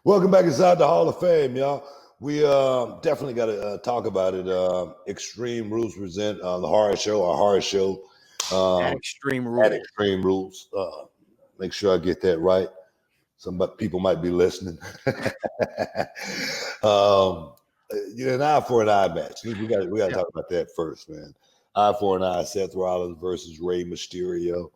Welcome back inside the Hall of Fame, y'all. We definitely got to talk about it. Extreme Rules present the horror show, our horror show. At Extreme Rules. At Extreme Rules. Make sure I get that right. Some people might be listening. An eye for an eye match. We got to talk about that first, man. Eye for an eye. Seth Rollins versus Rey Mysterio.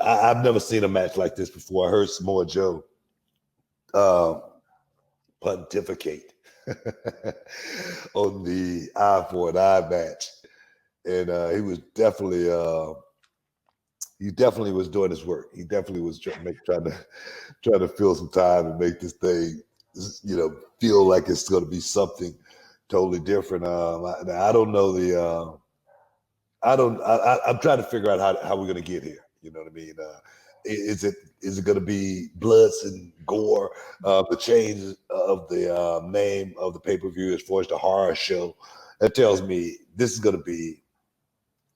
I've never seen a match like this before. I heard Samoa Joe pontificate on the eye for an eye match, and he was definitely was doing his work. He definitely was trying to fill some time and make this thing, feel like it's going to be something totally different. I don't know I'm trying to figure out how we're going to get here. You know what I mean? Is it going to be bloods and gore? The change of the name of the pay-per-view is forced a horror show. That tells me this is going to be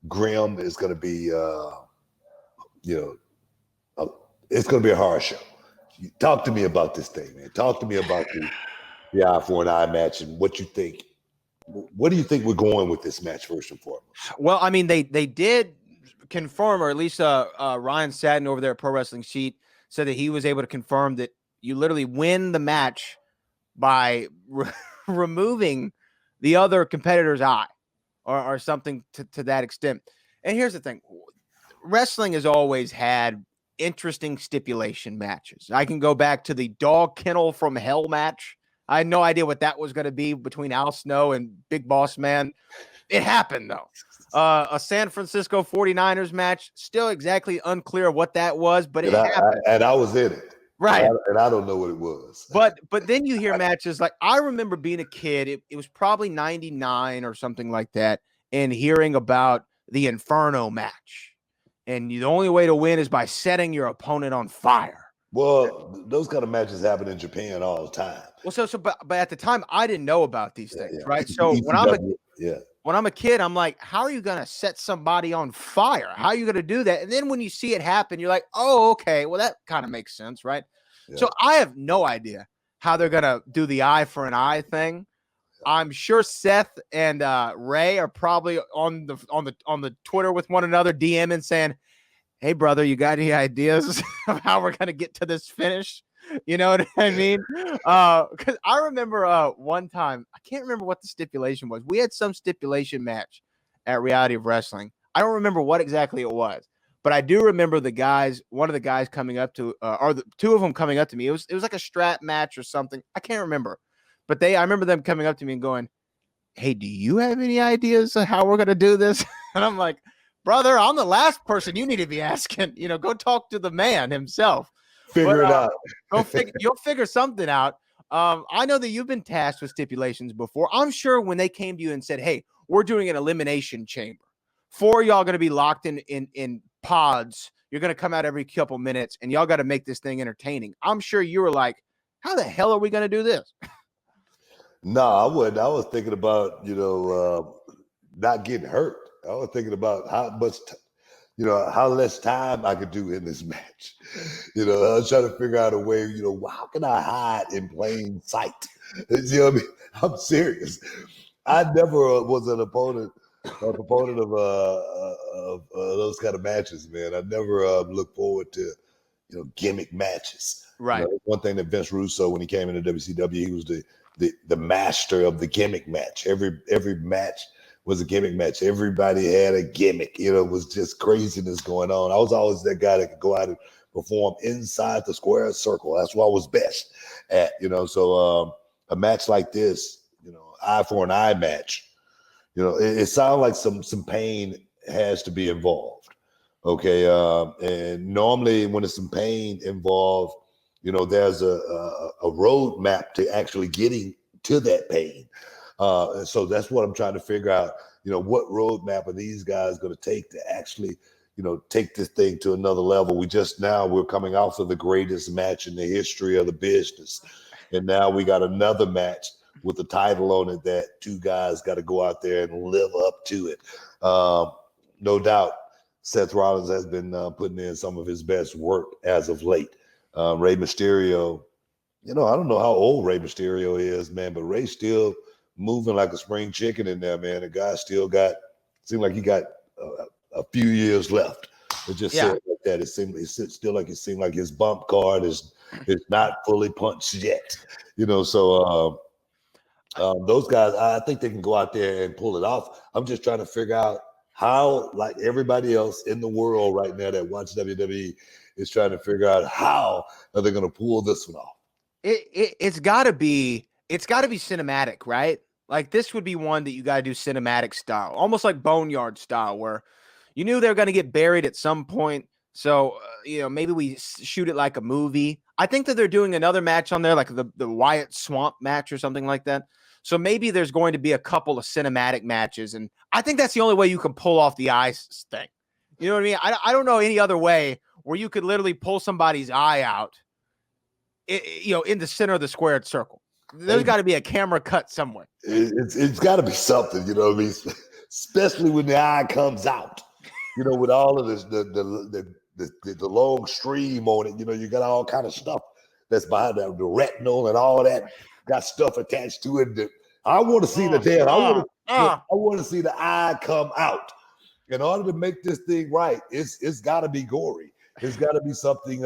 grim. It's going to be, it's going to be a horror show. Talk to me about this thing, man. Talk to me about the eye for an eye match and what you think. What do you think we're going with this match first and foremost? Well, I mean, they did confirm, or at least Ryan Satin over there at Pro Wrestling Sheet said that he was able to confirm that you literally win the match by removing the other competitor's eye or something to that extent. And here's the thing. Wrestling has always had interesting stipulation matches. I can go back to the Dog Kennel from Hell match. I had no idea what that was going to be between Al Snow and Big Boss Man. It happened, though. A San Francisco 49ers match, still exactly unclear what that was, but it happened. And I was in it. Right. And I don't know what it was. But then you hear matches like, I remember being a kid, it was probably 99 or something like that, and hearing about the Inferno match. And the only way to win is by setting your opponent on fire. Well, those kind of matches happen in Japan all the time. Well, but at the time, I didn't know about these things, right? So when I'm a kid, I'm like, how are you going to set somebody on fire? How are you going to do that? And then when you see it happen, you're like, oh, okay, well, that kind of makes sense, right? Yeah. So I have no idea how they're going to do the eye for an eye thing. I'm sure Seth and Ray are probably on the Twitter with one another, DMing saying, hey, brother, you got any ideas of how we're going to get to this finish? You know what I mean? Because I remember one time, I can't remember what the stipulation was. We had some stipulation match at Reality of Wrestling. I don't remember what exactly it was, but I do remember one of the guys coming up to, or the two of them coming up to me. It was like a strap match or something. I can't remember, but I remember them coming up to me and going, hey, do you have any ideas of how we're going to do this? And I'm like, brother, I'm the last person you need to be asking. Go talk to the man himself. Figure it out. You'll figure something out. I know that you've been tasked with stipulations before. I'm sure when they came to you and said, hey, we're doing an elimination chamber. 4 of y'all going to be locked in pods. You're going to come out every couple minutes, and y'all got to make this thing entertaining. I'm sure you were like, how the hell are we going to do this? No, I wouldn't. I was thinking about, not getting hurt. I was thinking about how much how less time I could do in this match. I was trying to figure out a way, how can I hide in plain sight? You know what I mean? I'm serious. I never was a proponent of those kind of matches, man. I never looked forward to, gimmick matches. Right. One thing that Vince Russo, when he came into WCW, he was the master of the gimmick match. Every match was a gimmick match. Everybody had a gimmick. It was just craziness going on. I was always that guy that could go out and perform inside the square circle. That's what I was best at, So a match like this, eye for an eye match, it sounds like some pain has to be involved. Okay. And normally when there's some pain involved, there's a roadmap to actually getting to that pain. And so that's what I'm trying to figure out, what roadmap are these guys going to take to actually, take this thing to another level. We're coming off of the greatest match in the history of the business. And now we got another match with the title on it that two guys got to go out there and live up to it. No doubt Seth Rollins has been putting in some of his best work as of late. Rey Mysterio I don't know how old Rey Mysterio is, man, but Rey's still moving like a spring chicken in there, man. The guy still seemed like he got a few years left. It just said like that. It still like his bump card is not fully punched yet. So those guys, I think they can go out there and pull it off. I'm just trying to figure out how, like everybody else in the world right now that watches WWE, is trying to figure out how are they going to pull this one off. It's got to be cinematic, right? Like this would be one that you got to do cinematic style, almost like Boneyard style, where you knew they were going to get buried at some point. So, maybe we shoot it like a movie. I think that they're doing another match on there, like the Wyatt Swamp match or something like that. So maybe there's going to be a couple of cinematic matches. And I think that's the only way you can pull off the eye thing. You know what I mean? I don't know any other way where you could literally pull somebody's eye out, in the center of the squared circle. There's got to be a camera cut somewhere. It's got to be something, you know what I mean? Especially when the eye comes out, with all of this, the long stream on it, you got all kind of stuff that's behind that, the retinal and all that, got stuff attached to it. I want to see I want to see the eye come out. In order to make this thing right, it's got to be gory. It's got to be something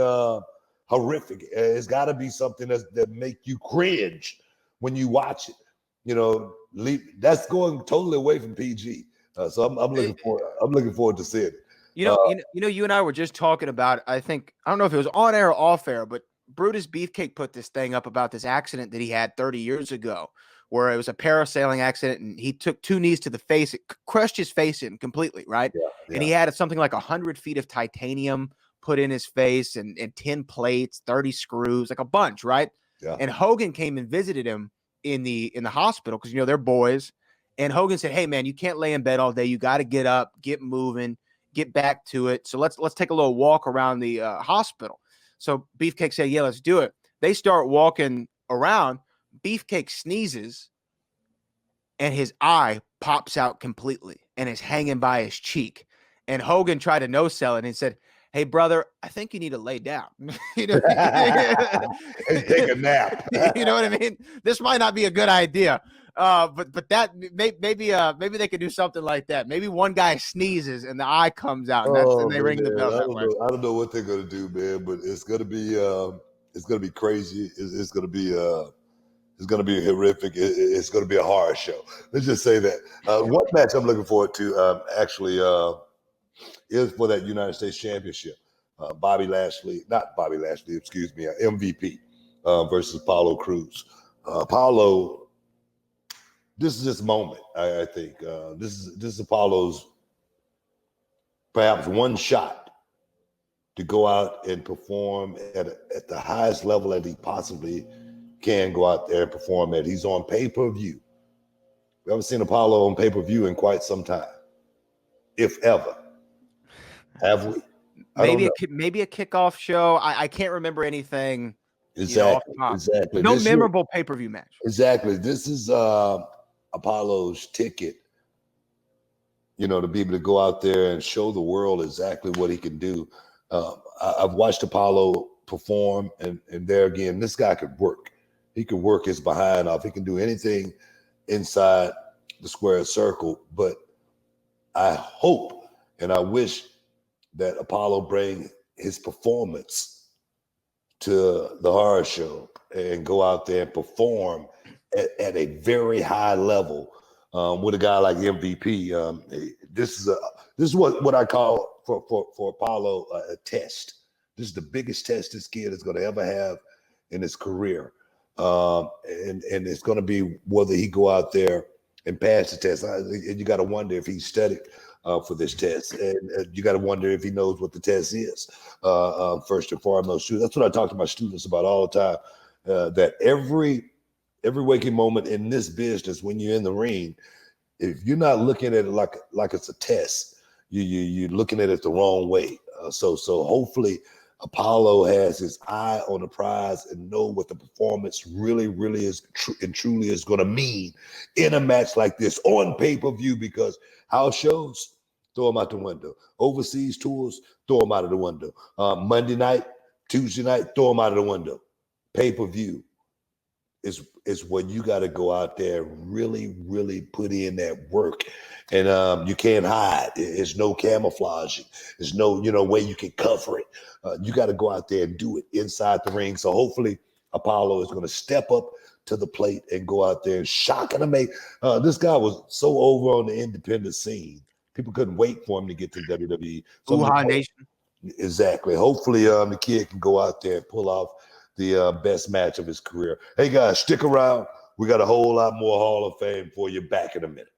horrific. It's got to be something that make you cringe when you watch it. That's going totally away from PG. So I'm looking forward to seeing it. You and I were just talking about, I don't know if it was on air or off air, but Brutus Beefcake put this thing up about this accident that he had 30 years ago, where it was a parasailing accident and he took 2 knees to the face. It crushed his face in completely, right? Yeah. And he had something like 100 feet of titanium put in his face and 10 plates, 30 screws, like a bunch, right? Yeah. And Hogan came and visited him in the hospital because, they're boys. And Hogan said, hey, man, you can't lay in bed all day. You got to get up, get moving, get back to it. So let's take a little walk around the hospital. So Beefcake said, yeah, let's do it. They start walking around. Beefcake sneezes and his eye pops out completely and is hanging by his cheek. And Hogan tried to no-sell it and he said, hey, brother, I think you need to lay down. And take a nap. You know what I mean? This might not be a good idea. But that maybe they could do something like that. Maybe one guy sneezes and the eye comes out, and they ring the bell. I don't know what they're gonna do, man. But it's gonna be crazy. It's gonna be horrific. It's gonna be a horror show. Let's just say that. One match I'm looking forward to is for that United States Championship. MVP versus Apollo Crews. Apollo. This is his moment, I think. This is Apollo's perhaps one shot to go out and perform at the highest level that he possibly can go out there and perform at. He's on pay-per-view. We haven't seen Apollo on pay-per-view in quite some time, if ever. Have we? Maybe a kickoff show. I can't remember anything. Exactly. No memorable pay-per-view match. Exactly. This is Apollo's ticket, to be able to go out there and show the world exactly what he can do. I've watched Apollo perform, and there again, this guy could work. He could work his behind off. He can do anything inside the square circle. But I hope and I wish that Apollo bring his performance to the horror show and go out there and perform at a very high level with a guy like MVP. This is what I call for Apollo a test. This is the biggest test this kid is going to ever have in his career, and it's going to be whether he go out there and pass the test. And you got to wonder if he studied for this test, and you got to wonder if he knows what the test is. First and foremost, that's what I talk to my students about all the time. That every waking moment in this business, when you're in the ring, if you're not looking at it like it's a test, you're looking at it the wrong way. So hopefully Apollo has his eye on the prize and know what the performance really is and truly is going to mean in a match like this on pay-per-view, because house shows, throw them out the window. Overseas tours, throw them out of the window. Monday night, Tuesday night, throw them out of the window. Pay-per-view, is when you got to go out there and really put in that work, and you can't hide. There's no camouflaging. There's no way you can cover it. You got to go out there and do it inside the ring. So hopefully Apollo is going to step up to the plate and go out there and shock and amaze. This guy was so over on the independent scene. People couldn't wait for him to get to WWE. So Nation. Exactly. Hopefully the kid can go out there and pull off the best match of his career. Hey, guys, stick around. We got a whole lot more Hall of Fame for you back in a minute.